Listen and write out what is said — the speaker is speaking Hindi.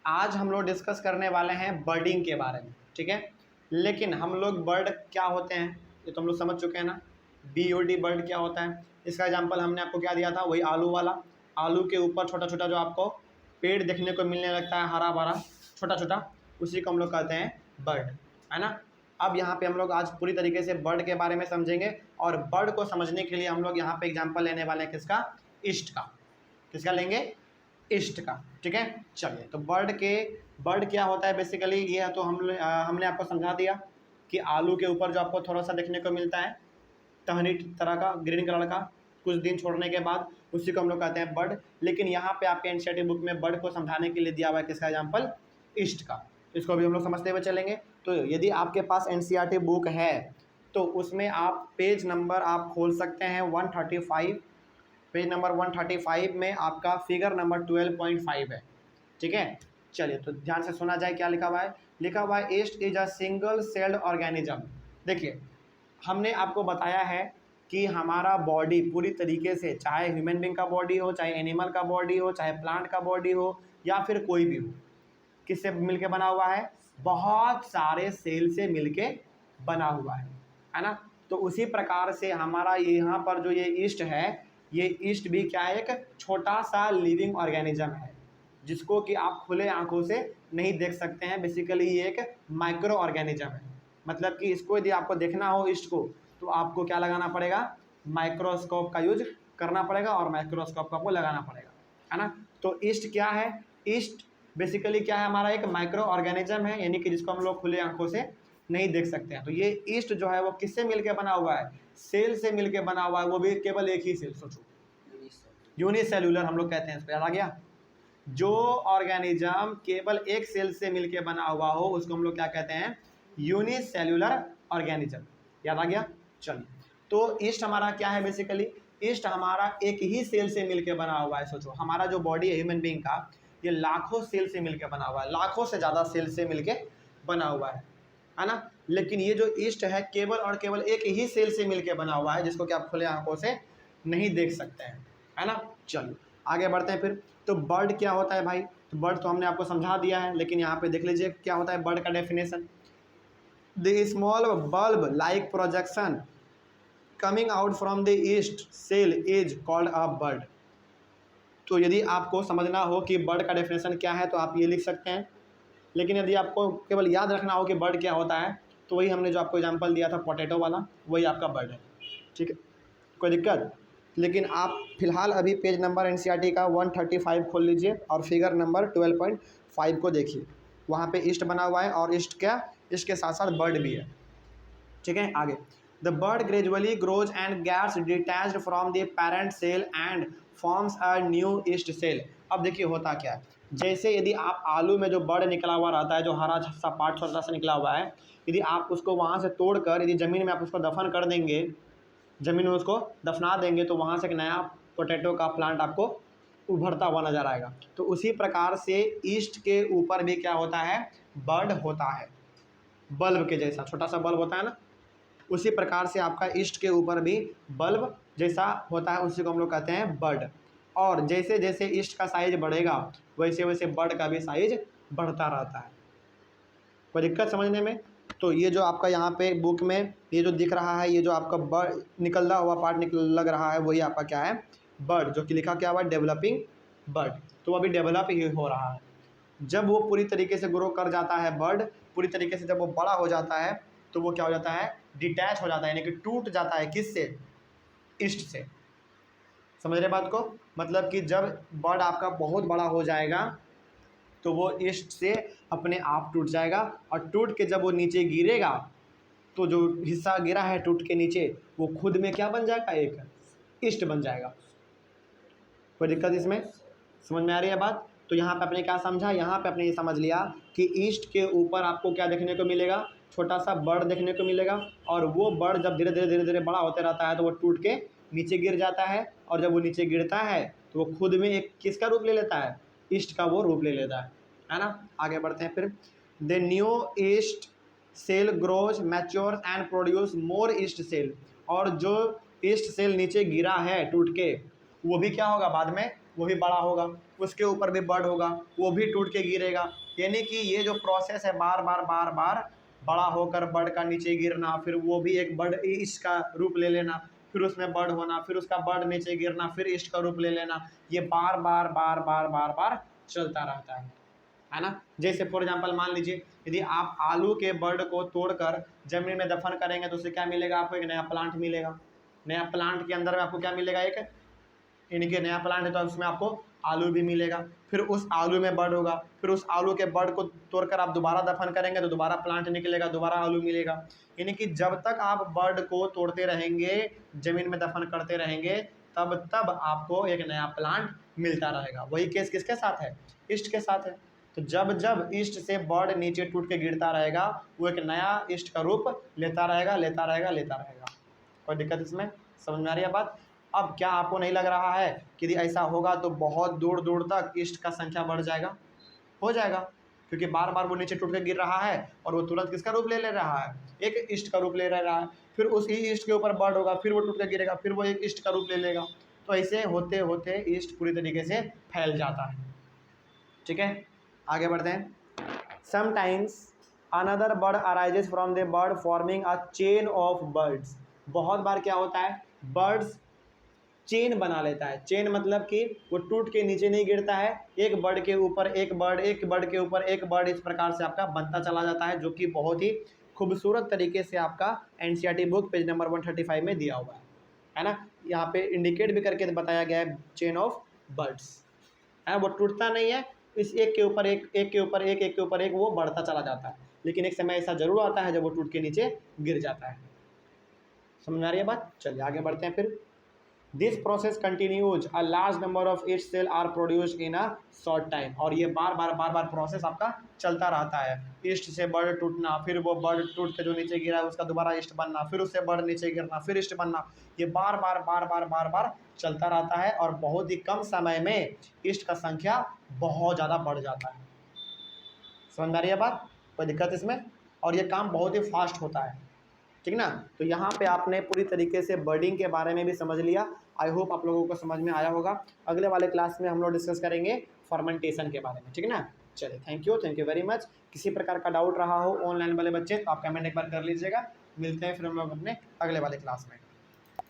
आज हम लोग डिस्कस करने वाले हैं बर्डिंग के बारे में, ठीक है। लेकिन हम लोग बर्ड क्या होते हैं ये तो हम लोग समझ चुके हैं ना। BOD बर्ड क्या होता है, इसका एग्जांपल हमने आपको क्या दिया था, वही आलू वाला। आलू के ऊपर छोटा छोटा जो आपको पेड़ देखने को मिलने लगता है, हरा भरा छोटा छोटा, उसी को हम लोग कहते हैं बर्ड, है ना। अब यहाँ पे हम लोग आज पूरी तरीके से बर्ड के बारे में समझेंगे, और बर्ड को समझने के लिए हम लोग यहाँ पे एग्जाम्पल लेने वाले हैं किसका, ईस्ट का। किसका लेंगे, ईस्ट का, ठीक है। चलिए, तो बर्ड क्या होता है बेसिकली, ये तो हमने आपको समझा दिया कि आलू के ऊपर जो आपको थोड़ा सा देखने को मिलता है टहनी तरह का ग्रीन कलर का, कुछ दिन छोड़ने के बाद उसी को हम लोग कहते हैं बर्ड। लेकिन यहाँ पे आपके एनसीईआरटी बुक में बर्ड को समझाने के लिए दिया हुआ है किसका एग्जाम्पल, ईस्ट का। इसको भी हम लोग समझते हुए चलेंगे। तो यदि आपके पास एनसीईआरटी बुक है तो उसमें आप पेज नंबर आप खोल सकते हैं 135। पेज नंबर 135 में आपका फिगर नंबर 12.5 है, ठीक है। चलिए, तो ध्यान से सुना जाए क्या लिखा हुआ है। लिखा हुआ है east is a single celled organism. देखिए, हमने आपको बताया है कि हमारा बॉडी पूरी तरीके से, चाहे ह्यूमन बींग का बॉडी हो, चाहे एनिमल का बॉडी हो, चाहे प्लांट का बॉडी हो, या फिर कोई भी हो, किससे मिलके बना हुआ है, बहुत सारे सेल से मिलके बना हुआ है ना। तो उसी प्रकार से हमारा यहाँ पर जो ये ईस्ट है, ये ईस्ट भी क्या है, एक छोटा सा लिविंग ऑर्गेनिज्म है, जिसको कि आप खुले आंखों से नहीं देख सकते हैं। बेसिकली ये एक माइक्रो ऑर्गेनिज्म है। मतलब कि इसको यदि आपको देखना हो ईस्ट को, तो आपको क्या लगाना पड़ेगा, माइक्रोस्कोप का यूज करना पड़ेगा, और माइक्रोस्कोप का आपको लगाना पड़ेगा, है ना। तो ईस्ट क्या है, ईस्ट बेसिकली क्या है, हमारा एक माइक्रो ऑर्गेनिज्म है, यानी कि जिसको हम लोग खुले आंखों से नहीं देख सकते हैं। तो ये ईस्ट जो है वो किससे मिलके बना हुआ है, सेल से मिलके बना हुआ है, वो भी केवल एक ही सेल। सोचो, यूनिसेल्यूलर हम लोग कहते हैं, इस पर याद आ गया। जो ऑर्गेनिज्म केवल एक सेल से मिलके बना हुआ हो उसको हम लोग क्या कहते हैं, यूनिसेल्यूलर ऑर्गेनिज्म। याद आ गया। चलिए, तो ईस्ट हमारा क्या है बेसिकली, ईस्ट हमारा एक ही सेल से मिलके बना हुआ है। सोचो, हमारा जो बॉडी है ह्यूमन बीइंग का, ये लाखों सेल से मिलके बना हुआ है, लाखों से ज़्यादा सेल से मिलके बना हुआ है ना। लेकिन ये जो ईस्ट है केवल और केवल एक ही सेल से मिलके बना हुआ है, जिसको कि आप खुले आंखों से नहीं देख सकते हैं, है ना। चलिए, आगे बढ़ते हैं फिर। तो बर्ड क्या होता है भाई, तो बर्ड तो हमने आपको समझा दिया है, लेकिन यहाँ पे देख लीजिए क्या होता है बर्ड का definition. The small bulb like projection coming out from the yeast cell is called a bud. तो यदि आपको समझना हो कि बर्ड का डेफिनेशन क्या है तो आप ये लिख सकते हैं। लेकिन यदि आपको केवल याद रखना हो कि बर्ड क्या होता है, तो वही हमने जो आपको एग्जांपल दिया था पोटैटो वाला, वही आपका बर्ड है, ठीक है, कोई दिक्कत। लेकिन आप फिलहाल अभी पेज नंबर एनसीईआरटी का 135 खोल लीजिए और फिगर नंबर 12.5 को देखिए। वहाँ पे ईस्ट बना हुआ है, और ईस्ट क्या, ईस्ट के साथ साथ बर्ड भी है, ठीक है। आगे, the bud gradually grows and gets detached from the parent cell and forms a new yeast cell. अब देखिए होता क्या है, जैसे यदि आप आलू में जो बर्ड निकला हुआ रहता है, जो हरा सा पार्ट छोटा सा निकला हुआ है, यदि आप उसको वहाँ से तोड़कर यदि ज़मीन में आप उसको दफन कर देंगे, ज़मीन में उसको दफना देंगे, तो वहाँ से एक नया पोटैटो का प्लांट आपको उभरता हुआ नजर आएगा। तो उसी प्रकार से ईस्ट के ऊपर भी क्या होता है, बर्ड होता है, बल्ब के जैसा छोटा सा बल्ब होता है ना, उसी प्रकार से आपका ईस्ट के ऊपर भी बल्ब जैसा होता है, उसी को हम लोग कहते हैं बर्ड। और जैसे जैसे ईस्ट का साइज बढ़ेगा वैसे वैसे बर्ड का भी साइज बढ़ता रहता है। कोई दिक्कत समझने में। तो ये जो आपका यहाँ पे बुक में ये जो दिख रहा है, ये जो आपका बर्ड निकलता हुआ पार्ट लग रहा है, वही आपका क्या है, बर्ड, जो कि लिखा क्या हुआ, डेवलपिंग बर्ड। तो अभी डेवलप ही हो रहा है। जब वो पूरी तरीके से ग्रो कर जाता है बर्ड, पूरी तरीके से जब वो बड़ा हो जाता है, तो वो क्या हो जाता है, डिटैच हो जाता है, यानी कि टूट जाता है, किससे, ईस्ट से। समझ रहे बात को। मतलब कि जब बर्ड आपका बहुत बड़ा हो जाएगा तो वो ईस्ट से अपने आप टूट जाएगा, और टूट के जब वो नीचे गिरेगा तो जो हिस्सा गिरा है टूट के नीचे, वो खुद में क्या बन जाएगा, एक ईस्ट बन जाएगा। कोई दिक्कत इसमें, समझ में आ रही है बात। तो यहाँ पे आपने क्या समझा, यहाँ पे आपने ये समझ लिया कि ईस्ट के ऊपर आपको क्या देखने को मिलेगा, छोटा सा बर्ड देखने को मिलेगा, और वो बर्ड जब धीरे धीरे बड़ा होते रहता है तो वो टूट के नीचे गिर जाता है, और जब वो नीचे गिरता है तो वो खुद में एक किसका रूप ले लेता है, ईस्ट का वो रूप ले लेता है ना। आगे बढ़ते हैं फिर। The new yeast cell grows matures and produce more yeast cell. और जो ईस्ट सेल नीचे गिरा है टूट के, वो भी क्या होगा बाद में, वो भी बड़ा होगा, उसके ऊपर भी बर्ड होगा, वो भी टूट के गिरेगा। यानी कि ये जो प्रोसेस है बार बार बड़ा होकर बर्ड का नीचे गिरना, फिर वो भी एक बर्ड ईस्ट का रूप ले लेना, फिर उसमें बर्ड होना, फिर उसका बर्ड नीचे गिरना, फिर ईस्ट का रूप ले लेना, ये बार चलता रहता है ना। जैसे फॉर एग्जांपल मान लीजिए यदि आप आलू के बर्ड को तोड़कर जमीन में दफन करेंगे तो उससे क्या मिलेगा, आपको एक नया प्लांट मिलेगा। नया प्लांट के अंदर में आपको क्या मिलेगा, एक इनके नया प्लांट है तो उसमें आपको आलू भी मिलेगा, फिर उस आलू में बर्ड होगा, फिर उस आलू के बर्ड को तोड़कर आप दोबारा दफन करेंगे तो दोबारा प्लांट निकलेगा, दोबारा आलू मिलेगा। यानी कि जब तक आप बर्ड को तोड़ते रहेंगे, जमीन में दफन करते रहेंगे, तब तब आपको एक नया प्लांट मिलता रहेगा। वही केस किसके साथ है, ईस्ट के साथ है। तो जब जब ईस्ट से बर्ड नीचे टूट के गिरता रहेगा, वो एक नया ईस्ट का रूप लेता रहेगा। कोई दिक्कत इसमें, समझ में आ रही है बात। अब क्या आपको नहीं लग रहा है कि यदि ऐसा होगा तो बहुत दूर दूर तक ईस्ट का संख्या बढ़ जाएगा, हो जाएगा, क्योंकि बार बार वो नीचे टूट के गिर रहा है और वो तुरंत किसका रूप ले रहा है, एक ईस्ट का रूप ले रहा है। फिर उसी ईस्ट के ऊपर बर्ड होगा, फिर वो टूट के गिरेगा, फिर वो एक ईस्ट का रूप ले लेगा। तो ऐसे होते होते ईस्ट पूरी तरीके से फैल जाता है। ठीक है, आगे बढ़ते हैं। Sometimes another bird arises from the bird forming a chain of birds. बहुत बार क्या होता है, बर्ड्स चेन बना लेता है। चेन मतलब कि वो टूट के नीचे नहीं गिरता है, एक बर्ड के ऊपर एक बर्ड, एक बर्ड के ऊपर एक बर्ड, इस प्रकार से आपका बनता चला जाता है, जो कि बहुत ही खूबसूरत तरीके से आपका एनसीईआरटी बुक पेज नंबर 135 में दिया हुआ है ना। यहाँ पे इंडिकेट भी करके बताया गया है चेन ऑफ बर्ड्स है, वो टूटता नहीं है, इस एक के ऊपर एक, एक के ऊपर एक, एक के ऊपर एक वो बढ़ता चला जाता है, लेकिन एक समय ऐसा जरूर आता है जब वो टूट के नीचे गिर जाता है। समझ में आ रही है बात। चलिए आगे बढ़ते हैं फिर। This process continues, a large number of yeast cell are produce in a short time. और ये बार बार प्रोसेस आपका चलता रहता है। ईस्ट से बर्ड टूटना, फिर वो बर्ड टूट के जो नीचे गिरा है उसका दोबारा ईस्ट बनना, फिर उससे बर्ड नीचे गिरना, फिर ईस्ट बनना, ये बार चलता रहता है और बहुत ही कम समय में ईस्ट का संख्या बहुत ज़्यादा बढ़ जाता है। समझ में आ रही है बात, कोई दिक्कत इसमें। और ये काम बहुत ही फास्ट होता है, ठीक ना। तो यहाँ पे आपने पूरी तरीके से बर्डिंग के बारे में भी समझ लिया। आई होप आप लोगों को समझ में आया होगा। अगले वाले क्लास में हम लोग डिस्कस करेंगे फर्मेंटेशन के बारे में, ठीक है ना। चलिए, थैंक यू वेरी मच। किसी प्रकार का डाउट रहा हो ऑनलाइन वाले बच्चे तो आप कमेंट एक बार कर लीजिएगा। मिलते हैं फिर हम लोग अपने अगले वाले क्लास में।